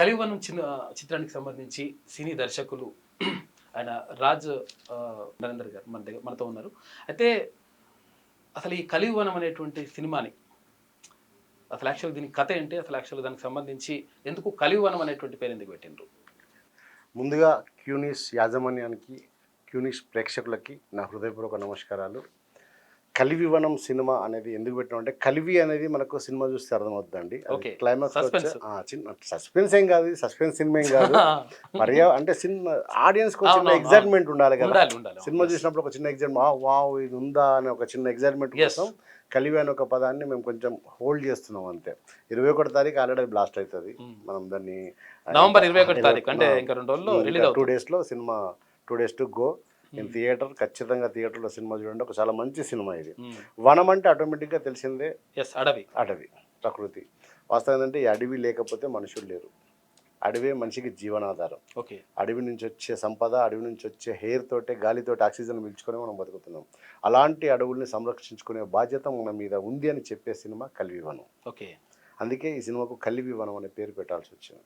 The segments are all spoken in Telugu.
కలివనం చిత్రానికి సంబంధించి సినీ దర్శకులు ఆయన రాజ్ నరేందర్ గారు మనతో ఉన్నారు. అయితే అసలు ఈ కలివనం అనేటువంటి సినిమాని అసలు యాక్చువల్ దీని కథ ఏంటి, అసలు యాక్చువల్ దానికి సంబంధించి ఎందుకు కలివనం అనేటువంటి పేరు ఎందుకు పెట్టిండ్రు? ముందుగా క్యూనిస్ యాజమాన్యానికి, క్యూనిస్ ప్రేక్షకులకి నా హృదయపూర్వక నమస్కారాలు. కలివివనం సినిమా అనేది ఎందుకు పెట్టినామంటే, కలివి అనేది మనకు సినిమా చూస్తే అర్థమవుతుందండి. క్లైమాక్స్ చిన్న సస్పెన్స్ ఏం కాదు, సస్పెన్స్ సినిమా ఏం కాదు. అంటే సినిమా ఆడియన్స్ కు చిన్న ఎగ్జైట్మెంట్ ఉండాలి కదా. సినిమా చూసినప్పుడు ఒక చిన్న ఎగ్జైట్మెంట్, వావ్ ఇది ఉందా అని ఒక చిన్న ఎగ్జైట్మెంట్ కోసం కలివి అనే ఒక పదాన్ని మేము కొంచెం హోల్డ్ చేస్తున్నాం అంతే. 21వ తారీఖు ఆల్రెడీ బ్లాస్ట్ అవుతుంది. మనం దాన్ని నవంబర్ 21వ తారీఖు అంటే ఇంకా 2 రోజుల్లో రిలీజ్ అవుతుంది. 2 days లో cinema, 2 days to go in theatre. ఖచ్చితంగా థియేటర్లో సినిమా చూడండి. ఒక చాలా మంచి సినిమా ఇది. వనం అంటే ఆటోమేటిక్గా తెలిసిందే, అడవి, ప్రకృతి. వాస్తవం ఏంటంటే ఈ అడవి లేకపోతే మనుషులు లేరు. అడవే మనిషికి జీవనాధారం. అడవి నుంచి వచ్చే సంపద, అడవి నుంచి వచ్చే హెయిర్ తోటే, గాలితోటి ఆక్సిజన్ పీల్చుకొని మనం బతుకుతున్నాం. అలాంటి అడవుల్ని సంరక్షించుకునే బాధ్యత మన మీద ఉంది అని చెప్పే సినిమా కలివివనం. అందుకే ఈ సినిమాకు కలివివనం అనే పేరు పెట్టాల్సి వచ్చింది.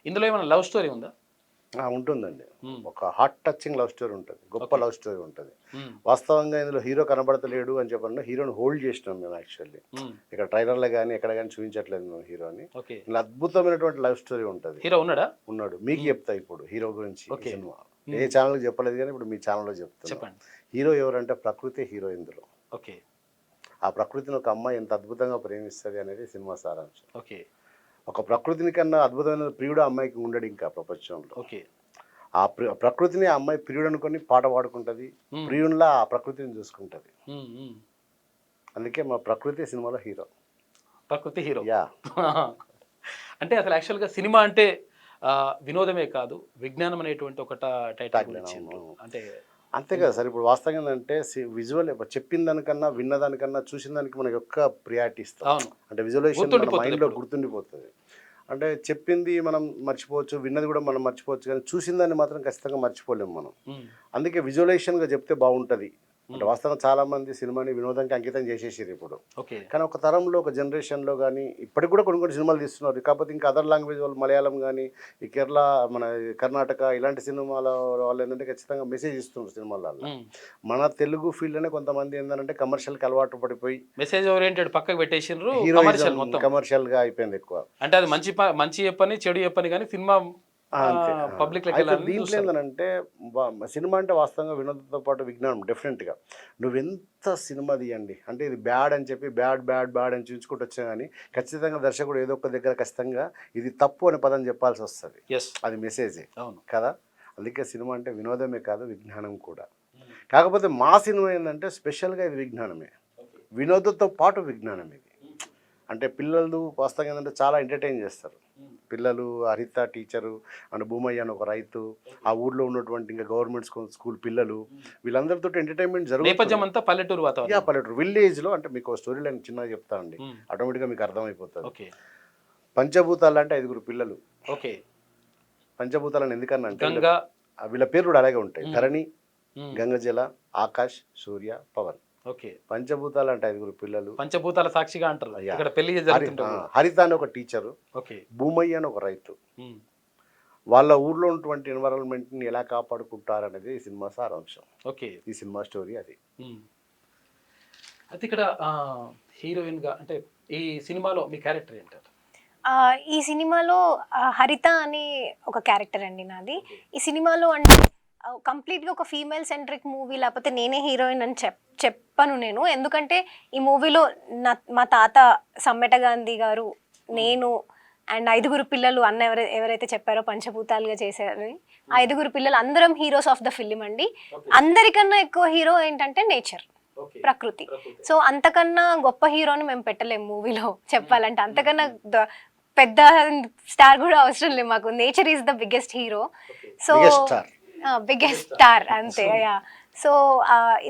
ఇందులో ఏమైనా లవ్ స్టోరీ ఉందా? ఉంటుందండి. ఒక హార్ట్ టచింగ్ లవ్ స్టోరీ ఉంటుంది, గొప్ప లవ్ స్టోరీ ఉంటుంది. వాస్తవంగా ఇందులో హీరో కనబడతలేడు అని చెప్పకుండా హీరోని హోల్డ్ చేసినాం మేము. యాక్చువల్లీ ఇక్కడ ట్రైలర్లో కానీ ఎక్కడ కానీ చూపించట్లేదు మేము హీరోని. ఇలా అద్భుతమైనటువంటి లవ్ స్టోరీ ఉంటుంది. హీరో ఉన్నాడు. మీకు చెప్తా ఇప్పుడు హీరో గురించి. సినిమా ఏ ఛానల్ చెప్పలేదు కానీ ఇప్పుడు మీ ఛానల్లో చెప్తాను. హీరో ఎవరంటే ప్రకృతి హీరో ఇందులో. ఆ ప్రకృతిని ఒక అమ్మాయి ఎంత అద్భుతంగా ప్రేమిస్తుంది అనేది సినిమా సారాంశం. ఒక ప్రకృతిని కన్నా అద్భుతమైన ప్రియుడు అమ్మాయికి ఉండడు ఇంకా ప్రపంచంలో. ఆ ప్రకృతిని ఆ అమ్మాయి ప్రియుడు అనుకొని పాట పాడుకుంటుంది, ప్రియునిలా ఆ ప్రకృతిని చూసుకుంటుంది. అందుకే మా ప్రకృతి సినిమాలో హీరో. ప్రకృతి హీరో. అంటే అసలు యాక్చువల్గా సినిమా అంటే వినోదమే కాదు, విజ్ఞానం అనేటువంటి ఒక టైటిల్ అంటే అంతే కదా సార్. ఇప్పుడు వాస్తవంగా ఏంటంటే విజువల్ చెప్పిన దానికన్నా, విన్న దానికన్నా, చూసిన దానికి మనకి యొక్క ప్రియారిటీ ఇస్తాం. అంటే విజువలైజేషన్ మైండ్లో గుర్తుండిపోతుంది. అంటే చెప్పింది మనం మర్చిపోవచ్చు, విన్నది కూడా మనం మర్చిపోవచ్చు, కానీ చూసిన దాన్ని మాత్రం ఖచ్చితంగా మర్చిపోలేము మనం. అందుకే విజువలైజేషన్గా చెప్తే బాగుంటుంది. అంటే వాస్తవంగా చాలా మంది సినిమాని వినోదానికి అంకితం చేసేసారు ఇప్పుడు. కానీ ఒక తరంలో, ఒక జనరేషన్లో కానీ ఇప్పటికి కూడా కొన్ని సినిమాలు తీస్తున్నారు. కాకపోతే ఇంకా అదర్ లాంగ్వేజ్ వాళ్ళు, మలయాళం కానీ, ఈ కేరళ, మన కర్ణాటక ఇలాంటి సినిమాల వాళ్ళు ఏంటంటే ఖచ్చితంగా మెసేజ్ ఇస్తున్నారు సినిమాలలో. మన తెలుగు ఫీల్డ్లోనే కొంతమంది ఏంటంటే కమర్షియల్కి అలవాటు పడిపోయి మెసేజ్ ఓరియంటెడ్ పక్కకు పెట్టేసినారు, కమర్షియల్గా అయిపోయింది ఎక్కువ. అంటే అది మంచి చెప్పని, చెడు చెప్పని, కానీ సినిమా పబ్లిక్. దీంట్లో ఏంటంటే సినిమా అంటే వాస్తవంగా వినోదంతో పాటు విజ్ఞానం. డెఫినెట్గా నువ్వెంత సినిమా తీయండి, అంటే ఇది బ్యాడ్ అని చెప్పి బ్యాడ్ అని చూసుకుంటూ వచ్చా కానీ ఖచ్చితంగా దర్శకుడు ఏదో ఒక దగ్గర ఖచ్చితంగా ఇది తప్పు అనే పదం చెప్పాల్సి వస్తుంది. అది మెసేజే కదా. అందుకే సినిమా అంటే వినోదమే కాదు, విజ్ఞానం కూడా. కాకపోతే మా సినిమా ఏంటంటే స్పెషల్గా ఇది విజ్ఞానమే, వినోదంతో పాటు విజ్ఞానం. ఇది అంటే పిల్లలు వాస్తవంగా ఏంటంటే చాలా ఎంటర్టైన్ చేస్తారు పిల్లలు. హరిత టీచరు అండ్ భూమయ్య అని ఒక రైతు, ఆ ఊర్లో ఉన్నటువంటి ఇంకా గవర్నమెంట్ స్కూల్ పిల్లలు, వీళ్ళందరితో ఎంటర్టైన్మెంట్ జరుగుతుంది. పల్లెటూరు విలేజ్లో. అంటే మీకు స్టోరీ లైన్ చిన్నగా చెప్తా అండి, ఆటోమేటిక్గా మీకు అర్థమైపోతుంది. పంచభూతాలు అంటే 5 పిల్లలు. పంచభూతాలను ఎందుకన్నా అంటే వీళ్ళ పేర్లు కూడా అలాగే ఉంటాయి: ధరణి, గంగజల, ఆకాష్, సూర్య, పవన్. పంచభూతాలు అంటే 5 పిల్లలు. పంచభూతాల సాక్షిగా అంటారు. ఇక్కడ పెళ్లి హరిత అని ఒక టీచరు, భూమయ్య అని ఒక రైతు. వాళ్ళ ఊర్లో ఉన్నటువంటి ఎన్వైరన్మెంట్ ని ఎలా కాపాడుకుంటారనేది ఈ సినిమా సారాంశం. ఈ సినిమా స్టోరీ అది. అయితే ఇక్కడ హీరోయిన్ గా అంటే ఈ సినిమాలో మీ క్యారెక్టర్ ఏంటారు? ఈ సినిమాలో హరిత అని ఒక క్యారెక్టర్ అండి నాది. ఈ సినిమాలో అంటే కంప్లీట్గా ఒక ఫీమేల్ సెంట్రిక్ మూవీ, లేకపోతే నేనే హీరోయిన్ అని చెప్పను నేను. ఎందుకంటే ఈ మూవీలో మా తాత సమ్మెట గాంధీ గారు, నేను అండ్ 5 పిల్లలు అన్న ఎవరైతే చెప్పారో పంచభూతాలుగా చేశారని, ఆ 5 పిల్లలు అందరం హీరోస్ ఆఫ్ ద ఫిలిం అండి. అందరికన్నా ఎక్కువ హీరో ఏంటంటే నేచర్, ప్రకృతి. సో అంతకన్నా గొప్ప హీరోని మేము పెట్టలేము మూవీలో చెప్పాలంటే. అంతకన్నా పెద్ద స్టార్ కూడా అవసరం లేదు మాకు. Nature is the biggest hero. So biggest star అంతే. సో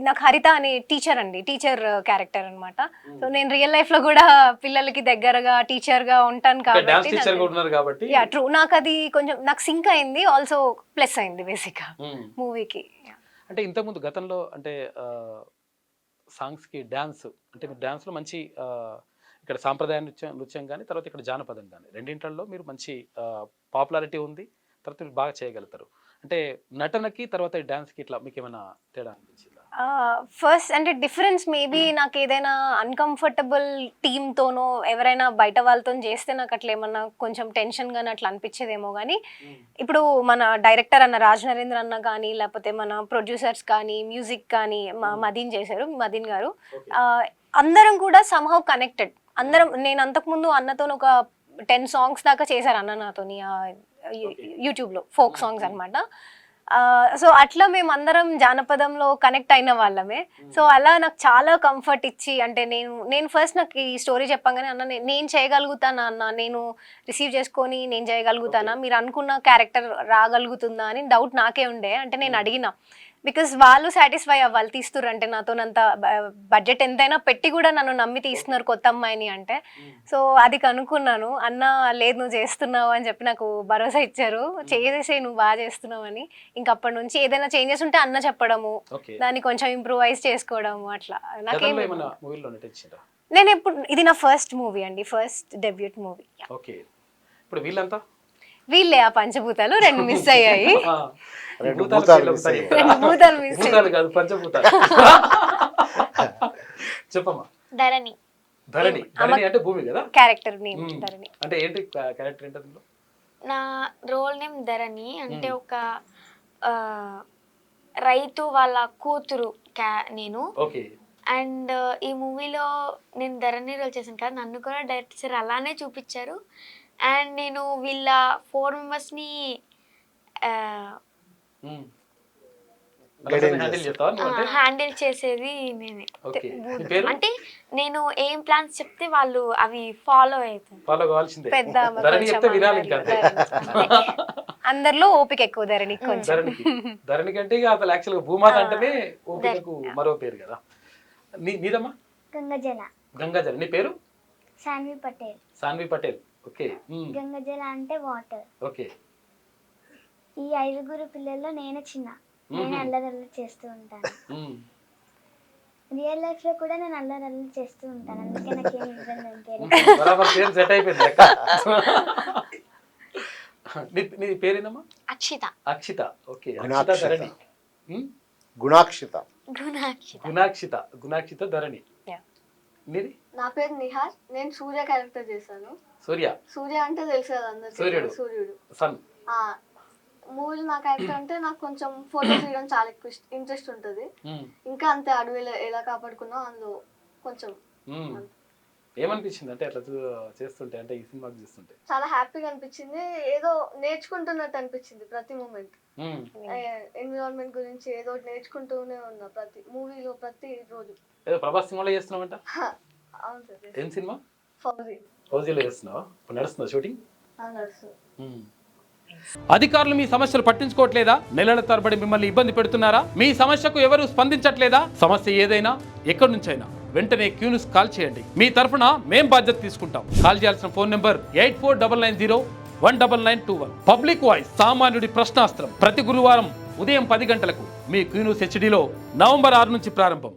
నాకు హరిత అనే టీచర్ అండి, టీచర్ క్యారెక్టర్ అనమాట. సో నేను రియల్ లైఫ్ లో కూడా పిల్లలకి దగ్గరగా టీచర్ గా ఉంటాను కాబట్టి ట్రూ, నాకు అది కొంచెం నాకు సింక్ అయింది, ఆల్సో ప్లస్ అయింది బేసిక్ గా మూవీకి. అంటే ఇంతకుముందు గతంలో అంటే సాంగ్స్ కి డాన్స్, అంటే డాన్స్ లో మంచి ఇక్కడ సాంప్రదాయ నృత్యం కానీ తర్వాత ఇక్కడ జానపదం కానీ రెండింటిలో మీరు మంచి పాపులారిటీ ఉంది, తర్వాత మీరు బాగా చేయగలుగుతారు. అంటే నటనకి తర్వాత ఈ డాన్స్కి ఇట్లా మీకు ఏమైనా తేడా అనిపించిందా? ఫస్ట్ అంటే డిఫరెన్స్ మేబీ నాకు ఏదైనా అన్కంఫర్టబుల్ టీమ్తోనో ఎవరైనా బయట వాళ్ళతో చేస్తే నాకు అట్లా ఏమన్నా కొంచెం టెన్షన్ గానీ అట్లా అనిపించేదేమో కానీ ఇప్పుడు మన డైరెక్టర్ అన్న రాజ్ నరేంద్ర అన్న కానీ లేకపోతే మన ప్రొడ్యూసర్స్ కానీ మ్యూజిక్ కానీ మదీన్ చేశారు, మదీన్ గారు, అందరం కూడా సమ్హౌ కనెక్టెడ్. అందరం నేను అంతకుముందు అన్నతో ఒక 10 songs దాకా చేశారు అన్న నాతోని యూట్యూబ్లో ఫోక్ సాంగ్స్ అనమాట. సో అట్లా మేము అందరం జానపదంలో కనెక్ట్ అయిన వాళ్ళమే. సో అలా నాకు చాలా కంఫర్ట్ ఇచ్చి అంటే నేను ఫస్ట్ నాకు ఈ స్టోరీ చెప్పగానే అన్న నేను చేయగలుగుతానా అన్న, నేను రిసీవ్ చేసుకొని నేను చేయగలుగుతానా, మీరు అనుకున్న క్యారెక్టర్ రాగలుగుతుందా అని డౌట్ నాకే ఉండే. అంటే నేను అడిగిన బికాస్ వాళ్ళు సాటిస్ఫై అవ్వాలి తీస్తున్నారు అంటే నాతోనంత బడ్జెట్ ఎంతైనా పెట్టి కూడా నన్ను నమ్మి తీస్తున్నారు కొత్త అమ్మాయిని అంటే. సో అది కనుక్కున్నాను, అన్న లేదు నువ్వు చేస్తున్నావు అని చెప్పి నాకు భరోసా ఇచ్చారు, చేసేసే నువ్వు బాగా చేస్తున్నావు అని. ఇంక అప్పటి నుంచి ఏదైనా చేంజెస్ ఉంటే అన్న చెప్పడము, దాన్ని కొంచెం ఇంప్రూవైజ్ చేసుకోవడము అట్లా. నాకేం నేను ఎప్పుడు ఇది నా ఫస్ట్ మూవీ అండి, ఫస్ట్ డెబ్యూట్ మూవీ. ఇప్పుడు వీళ్ళంతా వీళ్ళే ఆ పంచభూతాలు 2 మిస్ అయ్యాయి. చెప్పమ్మా. ధరణి. ధరణి అంటే భూమి కదా క్యారెక్టర్ నేమ్. ధరణి అంటే ఏంటి క్యారెక్టర్ ఏంటి? నా రోల్ నేమ్ ధరణి. అంటే ఒక రైతు వాళ్ళ కూతురు నేను. అండ్ ఈ మూవీలో నేను ధరణి రోల్ చేశాను కదా, నన్ను కూడా డైరెక్టర్ అలానే చూపించారు. అండ్ నేను వీళ్ళ 4 మెంబర్స్ని హ్యాండిల్ చేసేది నేనే. అంటే నేను ఏం ప్లాన్స్ చెప్తే వాళ్ళు అవి ఫాలో అవుతారు. పెద్ద అందరిలో ఓపిక ఎక్కువ ధరణి. ధరణి కంటే అసలు యాక్చువల్గా భూమాత అంటేనే ఓపికకు మరో పేరు కదా. నీదమ్మా? గంగజల. గంగాజల. నీ పేరు? సాన్వి పటేల్. సాన్వి పటేల్. ఓకే. గంగజల అంటే వాటర్. ఓకే. ఈ 5 పిల్లల్లో నేనే చిన్న. నేను అల్లరల్లి చేస్తూ ఉంటాను. రియల్ లైఫ్ లో కూడా నేను అల్లరల్లి చేస్తూ ఉంటాను, అందుకే నాకేం ఇబ్బంది అనిపించలేదు. నీ పేరేనమ్మా? అక్షిత. అక్షిత. ఓకే. అక్షిత ధరణి. గుణాక్షిత. గుణాక్షిత. గుణాక్షిత ధరణి. మీది? నా పేరు నిహార్. నేను సూర్య క్యారెక్టర్ చేశాను. సూర్య అంటే తెలుసు కదా అందరికీ, సూర్యుడు. మూవీలో నా క్యారెక్టర్ అంటే నాకు కొంచెం ఫోటో తీయడం చాలా ఎక్కువ ఇంట్రెస్ట్ ఉంటుంది. ఇంకా అంతే అడవిలో ఎలా కాపాడుకున్నా అందులో కొంచెం. ఏమనిపించింది అంటే అట్లా చేస్తుంటే, అంటే ఈ సినిమా చూస్తుంటే? చాలా హ్యాపీగా అనిపించింది, ఏదో నేర్చుకుంటున్నట్టు అనిపించింది. ప్రతి మూమెంట్ ఎన్విరాన్మెంట్ గురించి ఏదో నేర్చుకుంటూనే ఉన్నా ప్రతి మూవీలో, ప్రతి రోజు. ఏదో ప్రభాస్ సినిమాలో చేస్తున్నావంట? అవును సార్. ఏం సినిమా? ఫౌజీ. ఫౌజీలో చేస్తున్నావా? నడుస్తుందా షూటింగ్? నడుస్తుంది. అధికారులు మీ సమస్యలు పట్టించుకోవట్లేదా? నెలల తరబడి మిమ్మల్ని ఇబ్బంది పెడుతున్నారా? మీ సమస్యకు ఎవరు స్పందించట్లేదా? సమస్య ఏదైనా ఎక్కడి నుంచైనా వెంటనే క్యూన్యూస్ కాల్ చేయండి. మీ తరఫున మేం బాధ్యత తీసుకుంటాం. కాల్ చేయాల్సిన ఫోన్ నెంబర్ 8499019921. పబ్లిక్ వాయిస్, సామాన్యుడి ప్రశ్నాస్త్రం. ప్రతి గురువారం ఉదయం 10 గంటలకు మీ క్యూన్యూస్ హెచ్డీలో నవంబర్ 6 నుంచి ప్రారంభం.